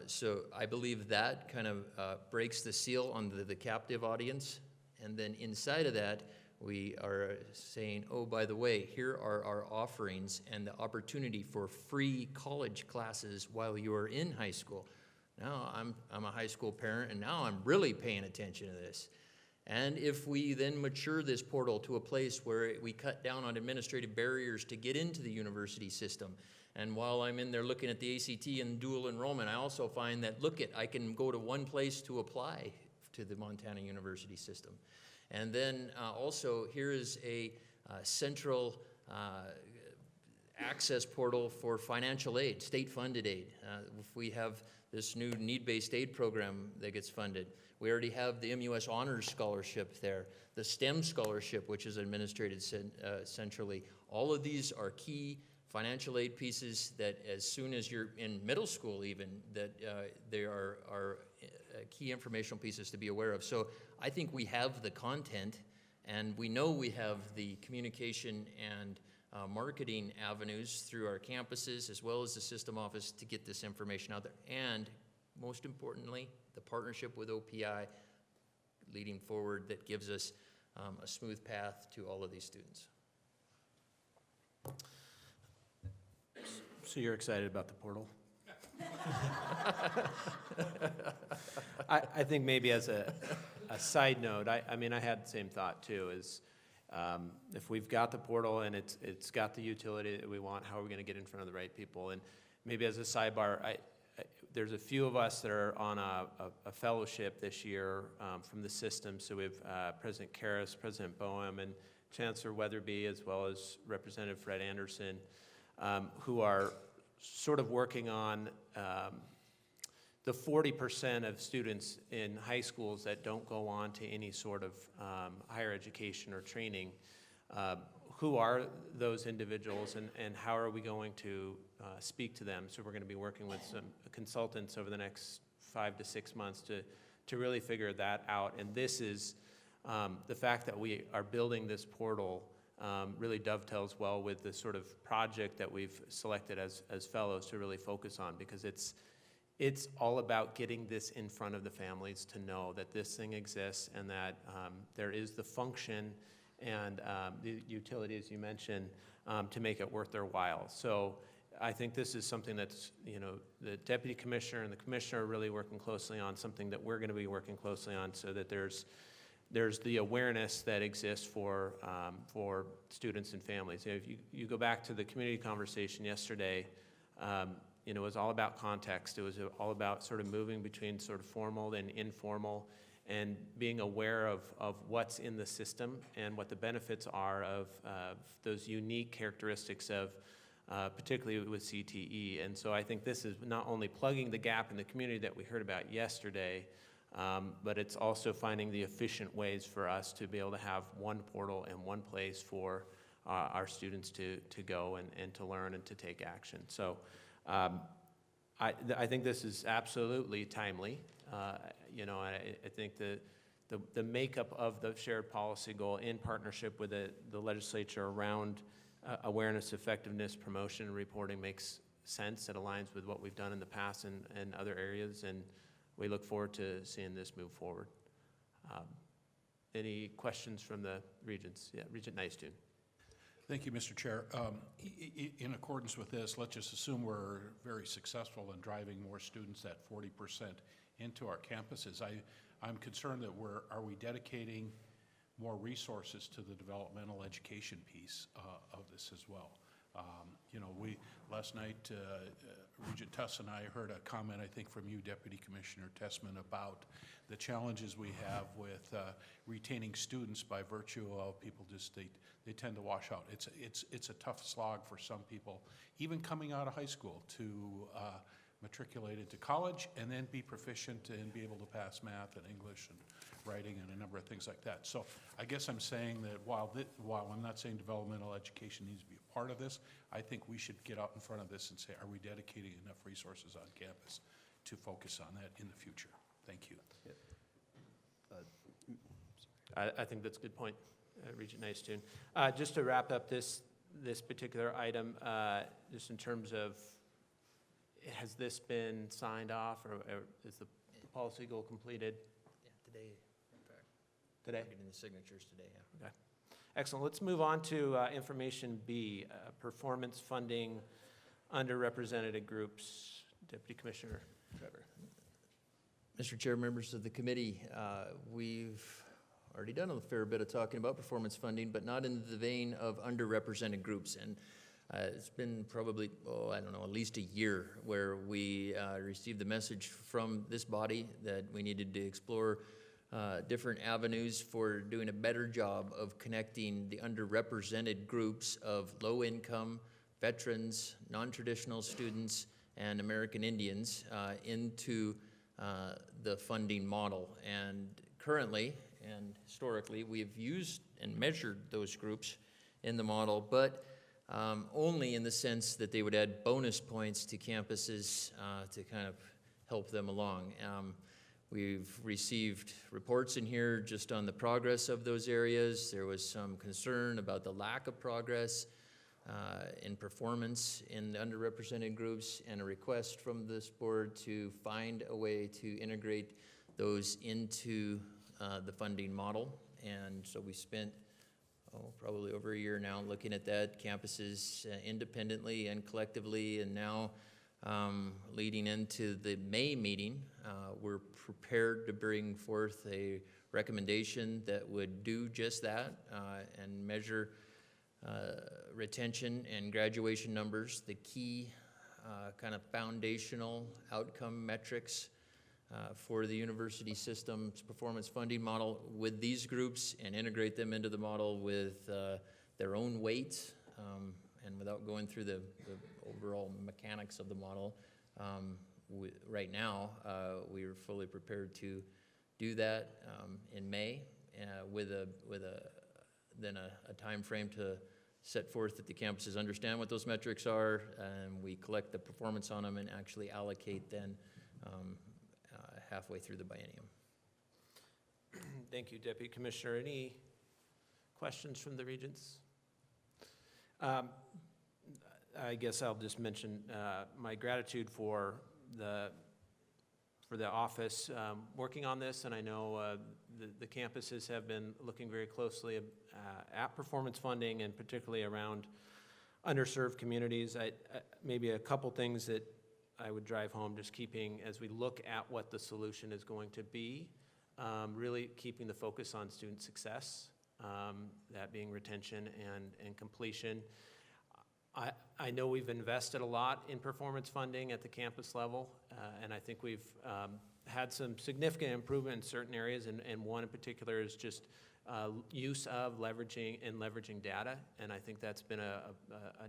So I believe that kind of breaks the seal on the captive audience. And then inside of that, we are saying, oh, by the way, here are our offerings and the opportunity for free college classes while you are in high school. Now I'm a high school parent, and now I'm really paying attention to this. And if we then mature this portal to a place where we cut down on administrative barriers to get into the university system, and while I'm in there looking at the ACT and dual enrollment, I also find that, I can go to one place to apply to the Montana University system. And then also, here is a central access portal for financial aid, state-funded aid. If we have this new need-based aid program that gets funded, we already have the MUS Honors Scholarship there, the STEM Scholarship, which is administered centrally. All of these are key financial aid pieces that, as soon as you're in middle school even, that they are key informational pieces to be aware of. So I think we have the content, and we know we have the communication and marketing avenues through our campuses as well as the system office to get this information out there. And most importantly, the partnership with OPI leading forward that gives us a smooth path to all of these students. So you're excited about the portal? I think maybe as a side note, I mean, I had the same thought too, is if we've got the portal and it's got the utility that we want, how are we going to get in front of the right people? And maybe as a sidebar, there's a few of us that are on a fellowship this year from the system. So we have President Karras, President Boehm, and Chancellor Weatherby, as well as Representative Fred Anderson, who are sort of working on the 40% of students in high schools that don't go on to any sort of higher education or training. Who are those individuals, and how are we going to speak to them? So we're going to be working with some consultants over the next 5 to 6 months to really figure that out. And this is the fact that we are building this portal really dovetails well with the sort of project that we've selected as fellows to really focus on, because it's all about getting this in front of the families to know that this thing exists and that there is the function and the utility, as you mentioned, to make it worth their while. So I think this is something that's, the deputy commissioner and the commissioner are really working closely on, something that we're going to be working closely on, so that there's the awareness that exists for students and families. If you go back to the community conversation yesterday, it was all about context. It was all about sort of moving between sort of formal and informal, and being aware of what's in the system and what the benefits are of those unique characteristics of, particularly with CTE. And so I think this is not only plugging the gap in the community that we heard about yesterday, but it's also finding the efficient ways for us to be able to have one portal and one place for our students to go and to learn and to take action. So I think this is absolutely timely. I think the makeup of the shared policy goal in partnership with the legislature around awareness, effectiveness, promotion, and reporting makes sense. It aligns with what we've done in the past in other areas, and we look forward to seeing this move forward. Any questions from the regents? Yeah, Regent Nystuen. Thank you, Mr. Chair. In accordance with this, let's just assume we're very successful in driving more students, that 40%, into our campuses. I'm concerned that are we dedicating more resources to the developmental education piece of this as well? Last night, Regent Tuss and I heard a comment, I think, from you, Deputy Commissioner Tessman, about the challenges we have with retaining students by virtue of people they tend to wash out. It's a tough slog for some people, even coming out of high school, to matriculate into college and then be proficient and be able to pass math and English and writing and a number of things like that. So I guess I'm saying that while I'm not saying developmental education needs to be a part of this, I think we should get out in front of this and say, are we dedicating enough resources on campus to focus on that in the future? Thank you. I think that's a good point, Regent Nystuen. Just to wrap up this particular item, just in terms of, has this been signed off, or is the policy goal completed? Yeah, today, in fact. Today? Getting the signatures today, yeah. Okay. Excellent. Let's move on to information B, performance funding underrepresented groups. Deputy Commissioner Trevor. Mr. Chair, members of the committee, we've already done a fair bit of talking about performance funding, but not in the vein of underrepresented groups. And it's been probably, at least a year where we received the message from this body that we needed to explore different avenues for doing a better job of connecting the underrepresented groups of low-income, veterans, non-traditional students, and American Indians into the funding model. And currently, and historically, we've used and measured those groups in the model, but only in the sense that they would add bonus points to campuses to kind of help them along. We've received reports in here just on the progress of those areas. There was some concern about the lack of progress in performance in the underrepresented groups, and a request from this board to find a way to integrate those into the funding model. And so we spent probably over a year now looking at that, campuses independently and collectively, and now leading into the May meeting, we're prepared to bring forth a recommendation that would do just that and measure retention and graduation numbers, the key kind of foundational outcome metrics for the university system's performance funding model with these groups, and integrate them into the model with their own weight, and without going through the overall mechanics of the model. Right now, we are fully prepared to do that in May with then a time frame to set forth that the campuses understand what those metrics are, and we collect the performance on them and actually allocate then halfway through the biennium. Thank you, Deputy Commissioner. Any questions from the regents? I guess I'll just mention my gratitude for the office working on this, and I know the campuses have been looking very closely at performance funding, and particularly around underserved communities. Maybe a couple things that I would drive home, just keeping, as we look at what the solution is going to be, really keeping the focus on student success, that being retention and completion. I know we've invested a lot in performance funding at the campus level, and I think we've had some significant improvement in certain areas, and one in particular is just use of leveraging data, and I think that's been a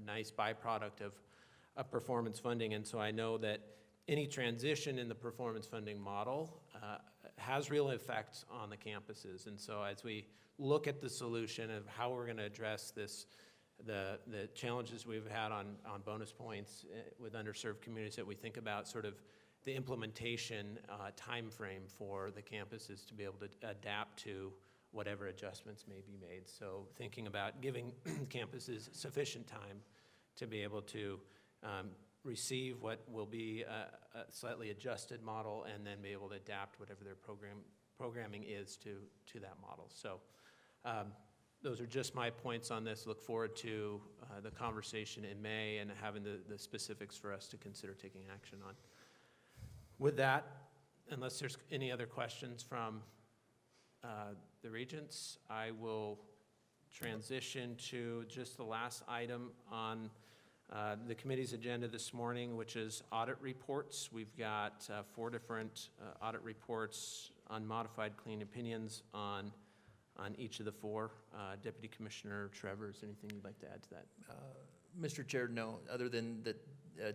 nice byproduct of performance funding. And so I know that any transition in the performance funding model has real effects on the campuses. And so as we look at the solution of how we're going to address this, the challenges we've had on bonus points with underserved communities, that we think about sort of the implementation time frame for the campuses to be able to adapt to whatever adjustments may be made. So thinking about giving campuses sufficient time to be able to receive what will be a slightly adjusted model, and then be able to adapt whatever their programming is to that model. So those are just my points on this. Look forward to the conversation in May and having the specifics for us to consider taking action on. With that, unless there's any other questions from the Regents, I will transition to just the last item on the committee's agenda this morning, which is audit reports. We've got 4 different audit reports, unmodified clean opinions on each of the 4. Deputy Commissioner Trevor, is there anything you'd like to add to that? Mr. Chair, no, other than that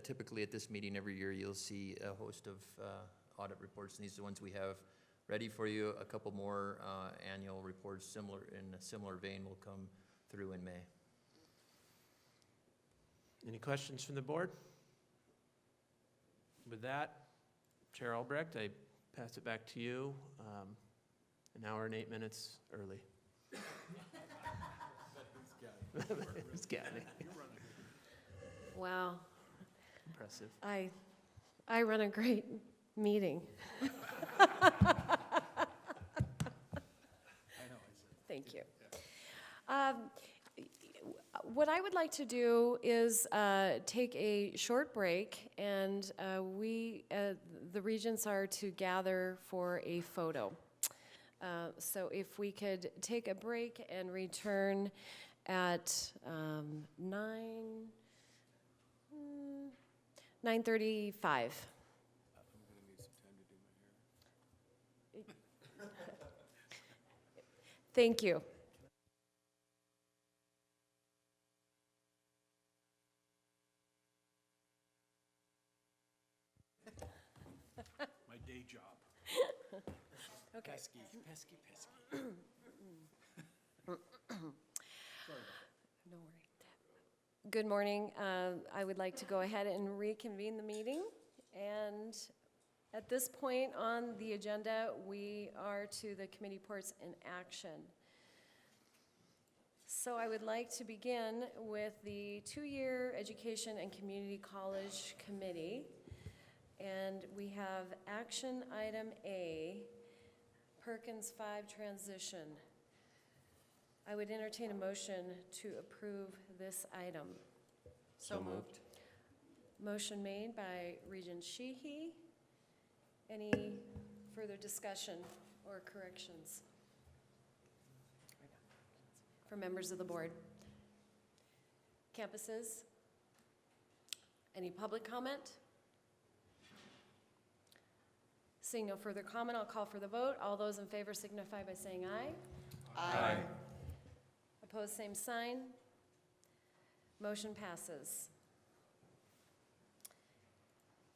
typically at this meeting every year you'll see a host of audit reports, and these are the ones we have ready for you. A couple more annual reports in a similar vein will come through in May. Any questions from the board? With that, Chair Albrecht, I pass it back to you. An hour and 8 minutes early. Who's got it? Wow, Impressive. I run a great meeting. Thank you. What I would like to do is take a short break, and the Regents are to gather for a photo. So if we could take a break and return at 9:35. Thank you. My day job. Okay. Pesky. No worry. Good morning. I would like to go ahead and reconvene the meeting. And at this point on the agenda, we are to the committee reports in action. So I would like to begin with the 2-year Education and Community College Committee. And we have action item A, Perkins 5 transition. I would entertain a motion to approve this item. So moved. Motion made by Regent Sheehy. Any further discussion or corrections for members of the board? Campuses? Any public comment? Seeing no further comment, I'll call for the vote. All those in favor signify by saying aye. Aye. Opposed, same sign. Motion passes.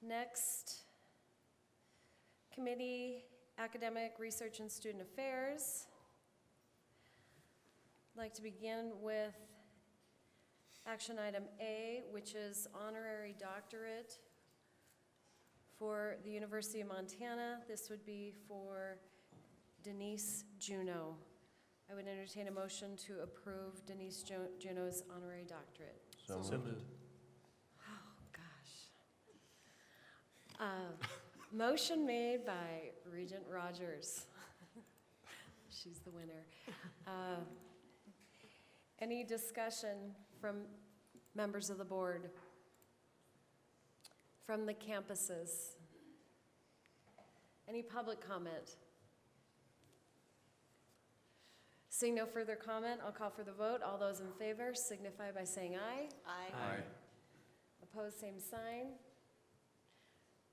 Next, Committee, Academic, Research, and Student Affairs. I'd like to begin with action item A, which is honorary doctorate for the University of Montana. This would be for Denise Juneau. I would entertain a motion to approve Denise Juno's honorary doctorate. So moved. Oh, gosh. Motion made by Regent Rogers. She's the winner. Any discussion from members of the board? From the campuses? Any public comment? Seeing no further comment, I'll call for the vote. All those in favor signify by saying aye. Aye. Opposed, same sign.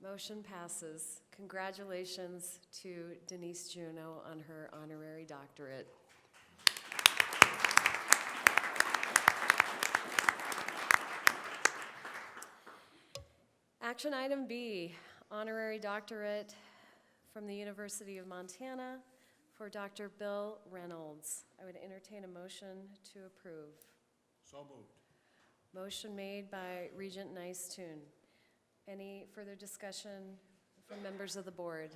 Motion passes. Congratulations to Denise Juno on her honorary doctorate. Action item B, honorary doctorate from the University of Montana for Dr. Bill Reynolds. I would entertain a motion to approve. So moved. Motion made by Regent Nice-Tune. Any further discussion from members of the board?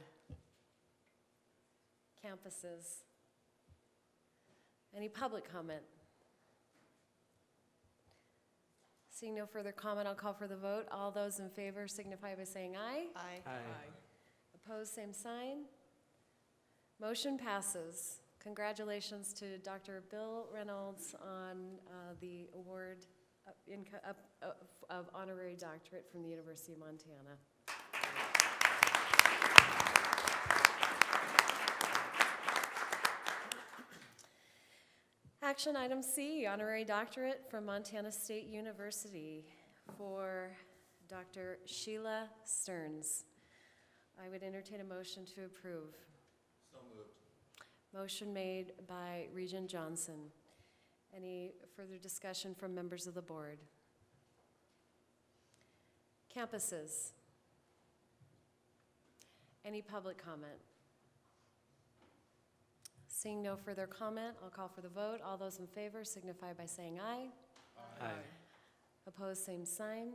Campuses? Any public comment? Seeing no further comment, I'll call for the vote. All those in favor signify by saying aye. Aye. Opposed, same sign. Motion passes. Congratulations to Dr. Bill Reynolds on the award of honorary doctorate from the University of Montana. Action item C, honorary doctorate from Montana State University for Dr. Sheila Stearns. I would entertain a motion to approve. So moved. Motion made by Regent Johnson. Any further discussion from members of the board? Campuses? Any public comment? Seeing no further comment, I'll call for the vote. All those in favor signify by saying aye. Aye. Opposed, same sign.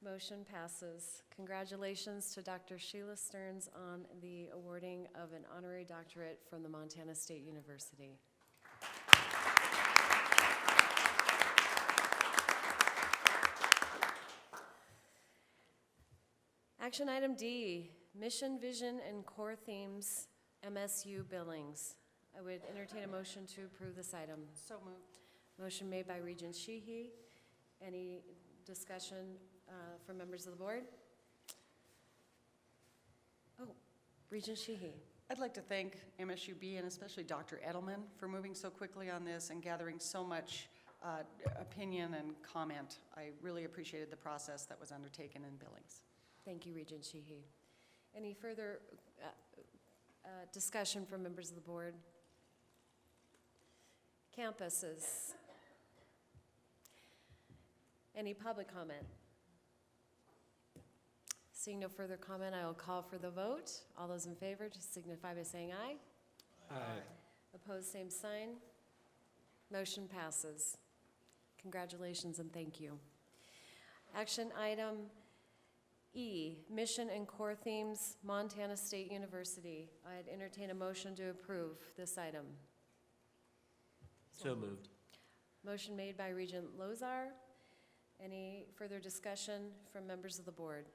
Motion passes. Congratulations to Dr. Sheila Stearns on the awarding of an honorary doctorate from the Montana State University. Action item D, mission, vision, and core themes, MSU billings. I would entertain a motion to approve this item. So moved. Motion made by Regent Sheehy. Any discussion from members of the board? Oh, Regent Sheehy. I'd like to thank MSUB and especially Dr. Edelman for moving so quickly on this and gathering so much opinion and comment. I really appreciated the process that was undertaken in billings. Thank you, Regent Sheehy. Any further discussion from members of the board? Campuses? Any public comment? Seeing no further comment, I will call for the vote. All those in favor, just signify by saying aye. Aye. Opposed, same sign. Motion passes. Congratulations and thank you. Action item E, mission and core themes, Montana State University. I'd entertain a motion to approve this item. So moved. Motion made by Regent Lozar. Any further discussion from members of the board?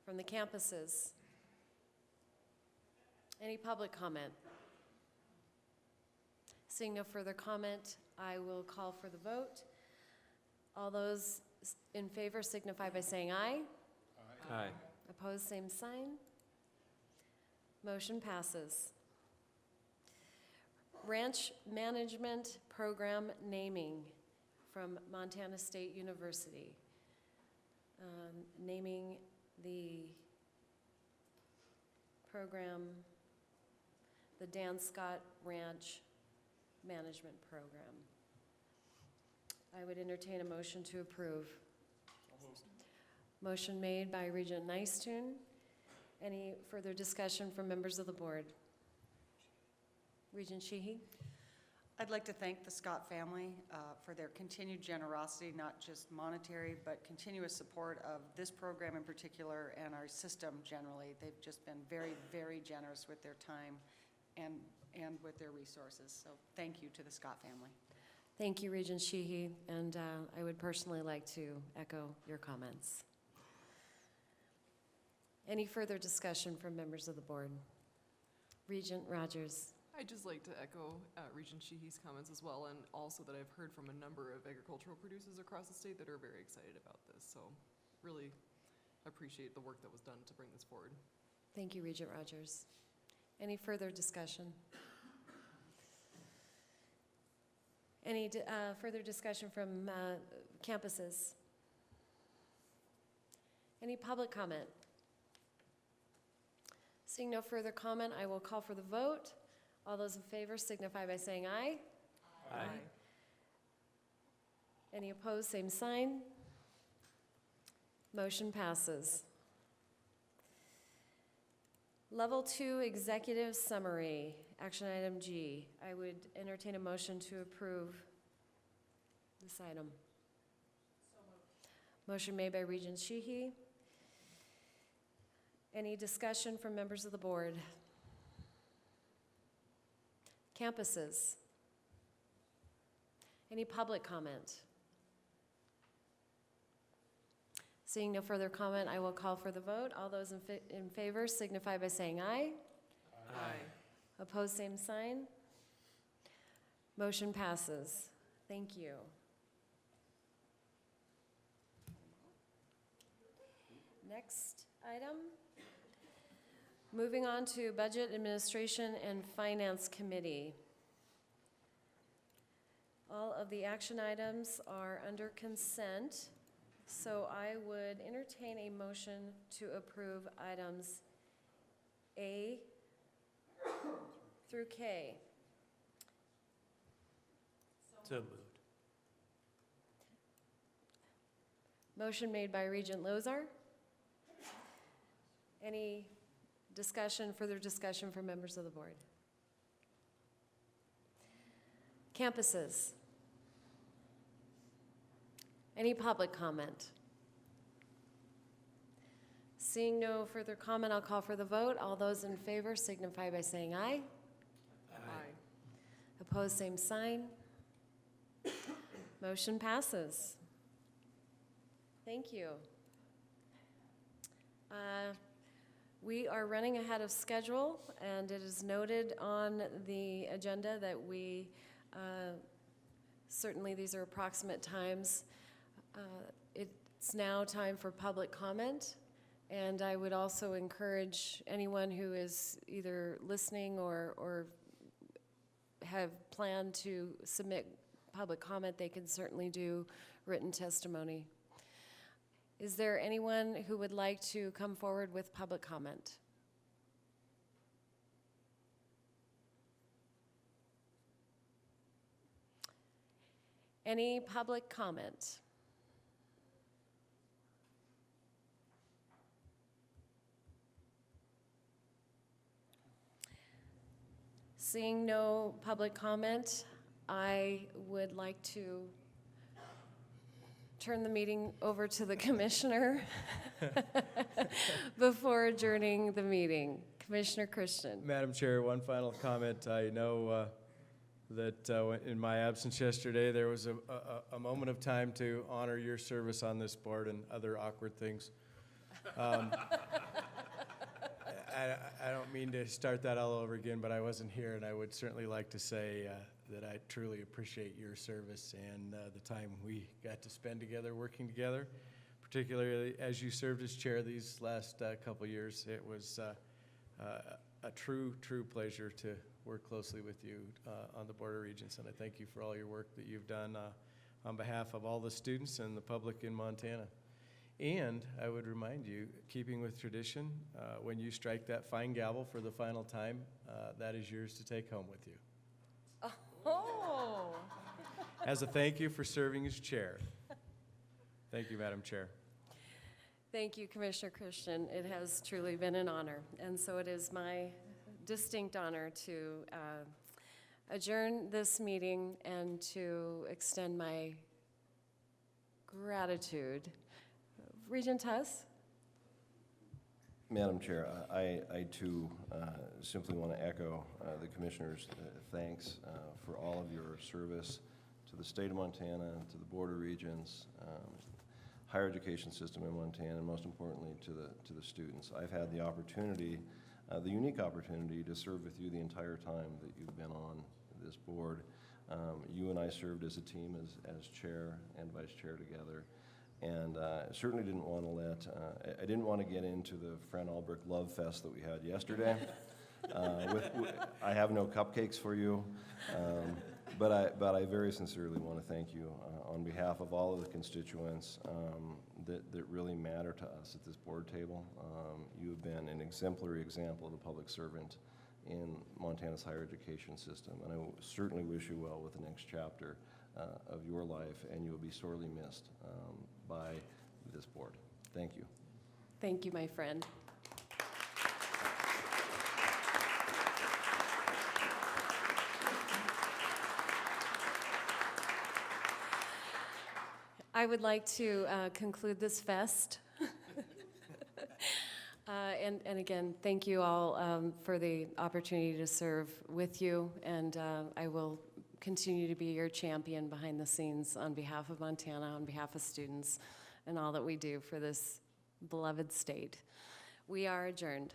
From the campuses? Any public comment? Seeing no further comment, I will call for the vote. All those in favor signify by saying aye. Aye. Opposed, same sign. Motion passes. Ranch Management Program naming from Montana State University. Naming the program, the Dan Scott Ranch Management Program. I would entertain a motion to approve. Motion made by Regent Nice-Tune. Any further discussion from members of the board? Regent Sheehy? I'd like to thank the Scott family for their continued generosity, not just monetary, but continuous support of this program in particular and our system generally. They've just been very, very generous with their time and with their resources. So thank you to the Scott family. Thank you, Regent Sheehy, and I would personally like to echo your comments. Any further discussion from members of the board? Regent Rogers. I'd just like to echo Regent Sheehy's comments as well, and also that I've heard from a number of agricultural producers across the state that are very excited about this. So really appreciate the work that was done to bring this forward. Thank you, Regent Rogers. Any further discussion? Any further discussion from campuses? Any public comment? Seeing no further comment, I will call for the vote. All those in favor signify by saying aye. Aye. Any opposed, same sign. Motion passes. Level 2 Executive Summary, action item G. I would entertain a motion to approve this item. Motion made by Regent Sheehy. Any discussion from members of the board? Campuses? Any public comment? Seeing no further comment, I will call for the vote. All those in favor signify by saying aye. Aye. Opposed, same sign. Motion passes. Thank you. Next item. Moving on to Budget Administration and Finance Committee. All of the action items are under consent, so I would entertain a motion to approve items A through K. So moved. Motion made by Regent Lozar. Any discussion, further discussion from members of the board? Campuses? Any public comment? Seeing no further comment, I'll call for the vote. All those in favor signify by saying aye. Aye. Opposed, same sign. Motion passes. Thank you. We are running ahead of schedule, and it is noted on the agenda that we, certainly these are approximate times. It's now time for public comment, and I would also encourage anyone who is either listening or have planned to submit public comment, they can certainly do written testimony. Is there anyone who would like to come forward with public comment? Any public comment? Seeing no public comment, I would like to turn the meeting over to the commissioner before adjourning the meeting. Commissioner Christian. Madam Chair, one final comment. I know that in my absence yesterday, there was a moment of time to honor your service on this board and other awkward things. I don't mean to start that all over again, but I wasn't here, and I would certainly like to say that I truly appreciate your service and the time we got to spend together, working together, particularly as you served as chair these last couple of years. It was a true pleasure to work closely with you on the Board of Regents, and I thank you for all your work that you've done on behalf of all the students and the public in Montana. And I would remind you, keeping with tradition, when you strike that fine gavel for the final time, that is yours to take home with you. Oh! As a thank you for serving as chair. Thank you, Madam Chair. Thank you, Commissioner Christian. It has truly been an honor. And so it is my distinct honor to adjourn this meeting and to extend my gratitude. Regent Tuss? Madam Chair, I too simply want to echo the Commissioner's thanks for all of your service to the state of Montana, to the Board of Regents, higher education system in Montana, and most importantly to the students. I've had the opportunity, the unique opportunity to serve with you the entire time that you've been on this board. You and I served as a team as chair and vice chair together. And certainly didn't want to I didn't want to get into the Fran Albrecht love fest that we had yesterday. I have no cupcakes for you, but I very sincerely want to thank you on behalf of all of the constituents that really matter to us at this board table. You have been an exemplary example of a public servant in Montana's higher education system, and I certainly wish you well with the next chapter of your life, and you will be sorely missed by this board. Thank you. Thank you, my friend. I would like to conclude this fest. And again, thank you all for the opportunity to serve with you, and I will continue to be your champion behind the scenes on behalf of Montana, on behalf of students, and all that we do for this beloved state. We are adjourned.